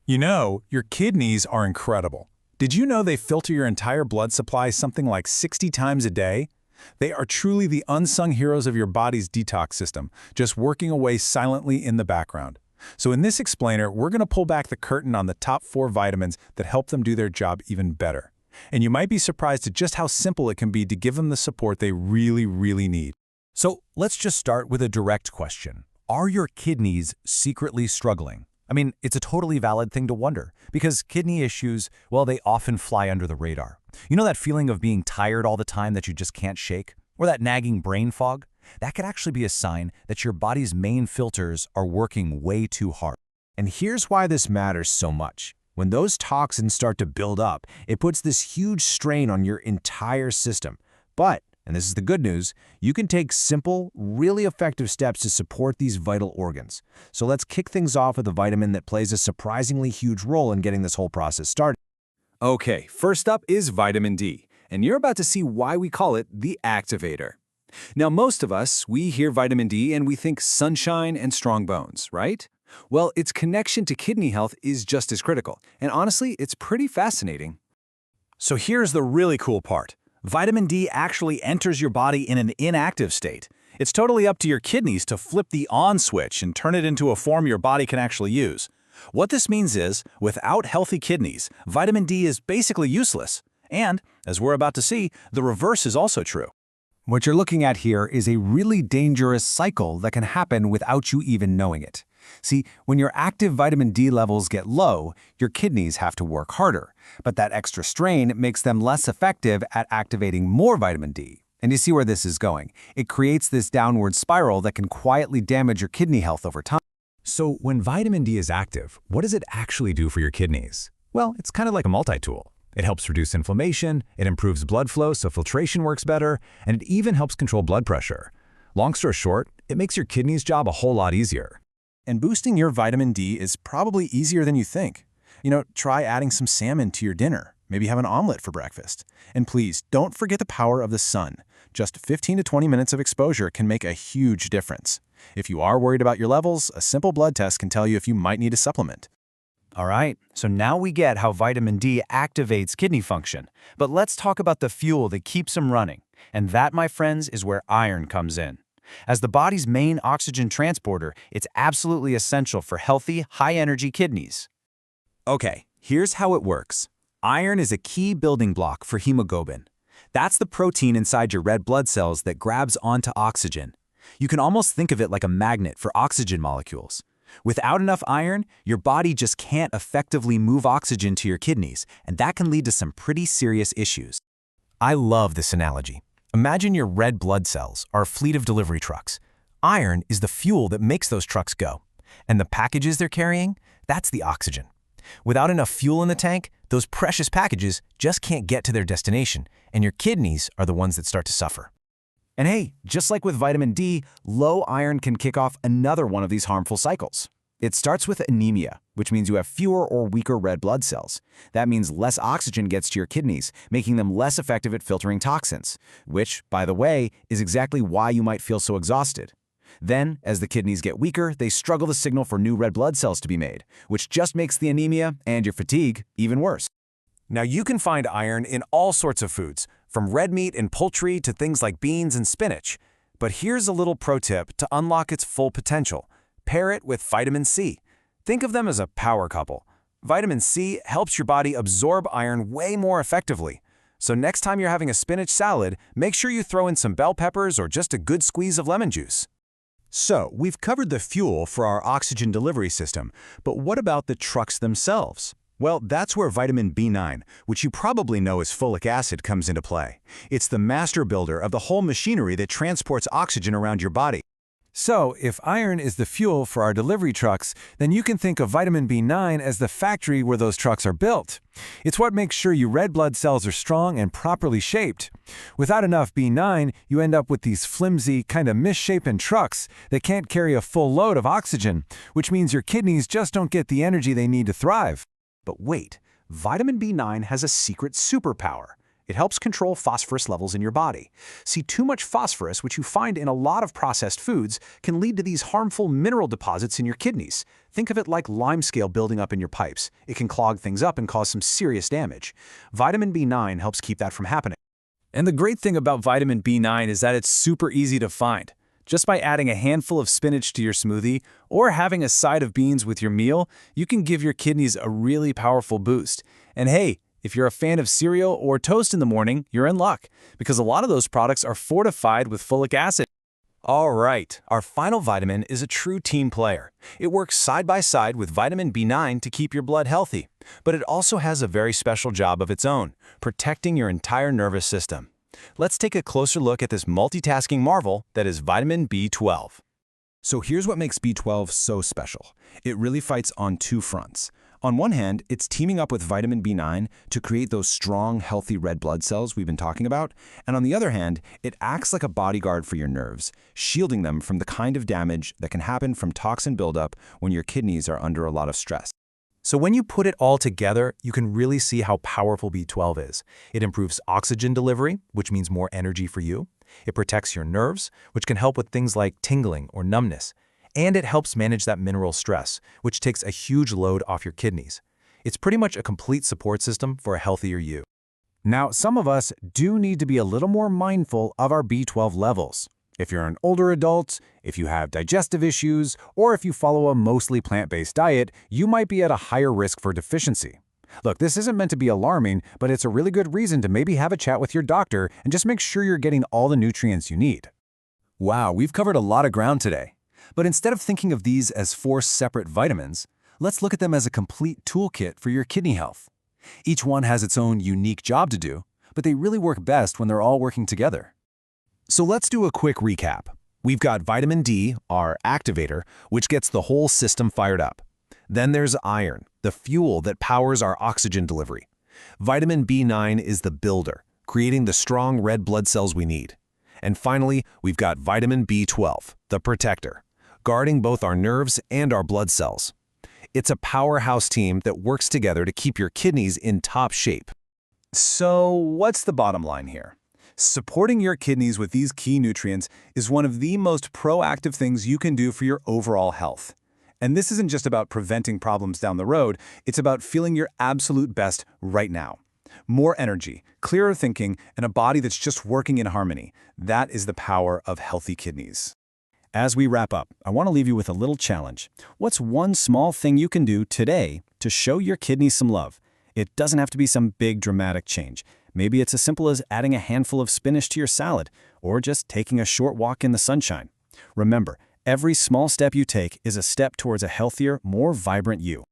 You know, your kidneys are incredible. Did you know they filter your entire blood supply something like 60 times a day? They are truly the unsung heroes of your body's detox system, just working away silently in the background. So in this explainer, we're going to pull back the curtain on the top 4 vitamins that help them do their job even better. And you might be surprised at just how simple it can be to give them the support they really need. So let's just start with a direct question. Are your kidneys secretly struggling? I mean, it's a totally valid thing to wonder, because kidney issues, well, they often fly under the radar. You know that feeling of being tired all the time that you just can't shake? Or that nagging brain fog? That could actually be a sign that your body's main filters are working way too hard. And here's why this matters so much. When those toxins start to build up, it puts this huge strain on your entire system. But, and this is the good news, you can take simple, really effective steps to support these vital organs. So let's kick things off with a vitamin that plays a surprisingly huge role in getting this whole process started. Okay, first up is vitamin D, and you're about to see why we call it the activator. Now, most of us, we hear vitamin D and we think sunshine and strong bones, right? Well, its connection to kidney health is just as critical, and honestly, it's pretty fascinating. So here's the really cool part. Vitamin D actually enters your body in an inactive state. It's totally up to your kidneys to flip the on switch and turn it into a form your body can actually use. What this means is, without healthy kidneys, vitamin D is basically useless. And, as we're about to see, the reverse is also true. What you're looking at here is a really dangerous cycle that can happen without you even knowing it. See, when your active vitamin D levels get low, your kidneys have to work harder, but that extra strain makes them less effective at activating more vitamin D. And you see where this is going. It creates this downward spiral that can quietly damage your kidney health over time. So when vitamin D is active, what does it actually do for your kidneys? Well, it's kind of like a multi-tool. It helps reduce inflammation, it improves blood flow so filtration works better, and it even helps control blood pressure. Long story short, it makes your kidneys' job a whole lot easier. And boosting your vitamin D is probably easier than you think. Try adding some salmon to your dinner. Maybe have an omelet for breakfast. And please, don't forget the power of the sun. Just 15 to 20 minutes of exposure can make a huge difference. If you are worried about your levels, a simple blood test can tell you if you might need a supplement. All right, so now we get how vitamin D activates kidney function. But let's talk about the fuel that keeps them running. And that, my friends, is where iron comes in. As the body's main oxygen transporter, it's absolutely essential for healthy, high-energy kidneys. Okay, here's how it works. Iron is a key building block for hemoglobin. That's the protein inside your red blood cells that grabs onto oxygen. You can almost think of it like a magnet for oxygen molecules. Without enough iron, your body just can't effectively move oxygen to your kidneys, and that can lead to some pretty serious issues. I love this analogy. Imagine your red blood cells are a fleet of delivery trucks. Iron is the fuel that makes those trucks go. And the packages they're carrying, that's the oxygen. Without enough fuel in the tank, those precious packages just can't get to their destination, and your kidneys are the ones that start to suffer. And hey, just like with vitamin D, low iron can kick off another one of these harmful cycles. It starts with anemia, which means you have fewer or weaker red blood cells. That means less oxygen gets to your kidneys, making them less effective at filtering toxins, which, by the way, is exactly why you might feel so exhausted. Then, as the kidneys get weaker, they struggle to signal for new red blood cells to be made, which just makes the anemia and your fatigue even worse. Now, you can find iron in all sorts of foods, from red meat and poultry to things like beans and spinach. But here's a little pro tip to unlock its full potential. Pair it with vitamin C. Think of them as a power couple. Vitamin C helps your body absorb iron way more effectively. So next time you're having a spinach salad, make sure you throw in some bell peppers or just a good squeeze of lemon juice. So, we've covered the fuel for our oxygen delivery system, but what about the trucks themselves? Well, that's where vitamin B9, which you probably know as folic acid, comes into play. It's the master builder of the whole machinery that transports oxygen around your body. So, if iron is the fuel for our delivery trucks, then you can think of vitamin B9 as the factory where those trucks are built. It's what makes sure your red blood cells are strong and properly shaped. Without enough B9, you end up with these flimsy, kind of misshapen trucks that can't carry a full load of oxygen, which means your kidneys just don't get the energy they need to thrive. But wait, vitamin B9 has a secret superpower. It helps control phosphorus levels in your body. See, too much phosphorus, which you find in a lot of processed foods, can lead to these harmful mineral deposits in your kidneys. Think of it like limescale building up in your pipes. It can clog things up and cause some serious damage. Vitamin B9 helps keep that from happening. And the great thing about vitamin B9 is that it's super easy to find. Just by adding a handful of spinach to your smoothie or having a side of beans with your meal, you can give your kidneys a really powerful boost. And hey, if you're a fan of cereal or toast in the morning, you're in luck, because a lot of those products are fortified with folic acid. All right, our final vitamin is a true team player. It works side by side with vitamin B9 to keep your blood healthy, but it also has a very special job of its own, protecting your entire nervous system. Let's take a closer look at this multitasking marvel that is vitamin B12. So here's what makes B12 so special. It really fights on two fronts. On one hand, it's teaming up with vitamin B9 to create those strong, healthy red blood cells we've been talking about. And on the other hand, it acts like a bodyguard for your nerves, shielding them from the kind of damage that can happen from toxin buildup when your kidneys are under a lot of stress. So when you put it all together, you can really see how powerful B12 is. It improves oxygen delivery, which means more energy for you. It protects your nerves, which can help with things like tingling or numbness. And it helps manage that mineral stress, which takes a huge load off your kidneys. It's pretty much a complete support system for a healthier you. Now, some of us do need to be a little more mindful of our B12 levels. If you're an older adult, if you have digestive issues, or if you follow a mostly plant-based diet, you might be at a higher risk for deficiency. Look, this isn't meant to be alarming, but it's a really good reason to maybe have a chat with your doctor and just make sure you're getting all the nutrients you need. Wow, we've covered a lot of ground today. But instead of thinking of these as 4 separate vitamins, let's look at them as a complete toolkit for your kidney health. Each one has its own unique job to do, but they really work best when they're all working together. So let's do a quick recap. We've got vitamin D, our activator, which gets the whole system fired up. Then there's iron, the fuel that powers our oxygen delivery. Vitamin B9 is the builder, creating the strong red blood cells we need. And finally, we've got vitamin B12, the protector, guarding both our nerves and our blood cells. It's a powerhouse team that works together to keep your kidneys in top shape. So what's the bottom line here? Supporting your kidneys with these key nutrients is one of the most proactive things you can do for your overall health. And this isn't just about preventing problems down the road, it's about feeling your absolute best right now. More energy, clearer thinking, and a body that's just working in harmony. That is the power of healthy kidneys. As we wrap up, I want to leave you with a little challenge. What's one small thing you can do today to show your kidneys some love? It doesn't have to be some big dramatic change. Maybe it's as simple as adding a handful of spinach to your salad, or just taking a short walk in the sunshine. Remember, every small step you take is a step towards a healthier, more vibrant you.